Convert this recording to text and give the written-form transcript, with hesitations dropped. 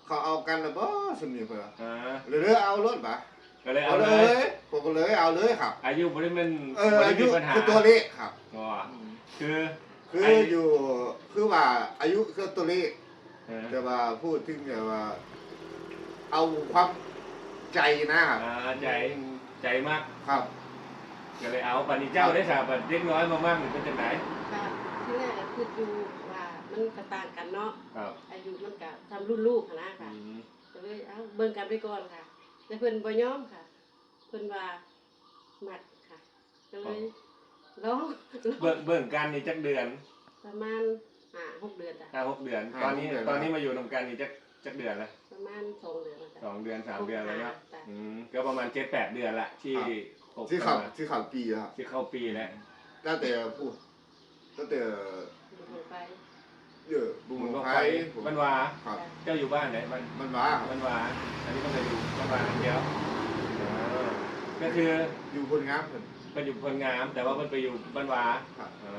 เขาเอากันแล้วบ่สมนี่เพิ่น อ่า เอารถปะ ก็เลย เอา เอา เล เลย ยผมก็เลยเอาเลยครับ อายุบริเวณ อายุ ปัญหา คือตัวเลขครับ อ๋อคือ คืออยู่คือว่าอายุคือตัวเลข เออ แต่ว่าพูดถึงแต่ว่า เอาความใจนะครับ ใจมาก ครับ ก็เลยเอาปานนี้เจ้าได้สาบัดเล็กน้อยมากๆนี่เป็นจังได๋ ค่ะที่แรกก็คืออยู่ว่ามันก็ต่างกันเนาะ ครับ อายุมันก็ทำรุ่นลูกหั้นนะค่ะก็เลยเอาเบิ่งกันไปก่อนค่ะแต่เพิ่นบ่ยอมค่ะเพิ่นว่ามัดค่ะก็เลยร้อง เบิ่งกันนี่จักเดือน ประมาณ5-6 เดือนจ้ะ 5-6 เดือน 5-6 ตอนนี้ เดือน ตอนนี้มาอยู่นำกันนี่จักเดือนละ ประมาณ2 เดือนจ้ะ 2 เดือน 3 เดือนแล้วเนาะ จ้ะ ก็ประมาณ 7-8 เดือนละที่คบ ที่ กั ขั น บ มา ที่ขับปีครับ ที่เข้าปีแล้ว ตั้งแต่พูดตั้งแต่ ลงไป เยอะบุ้ง มันก็ ไฟ ไปบ้านวา ครับ เจ้าอยู่บ้านไหนบ้าน มันว้าครับ บ้านวาอันนี้ก็จะอยู่บ้านวาอันเดียวก็คือ อยู่คนงามเพิ่น มันอยู่พลงามแต่ว่ามันไปอยู่บ้านวา ครับ อ๋อ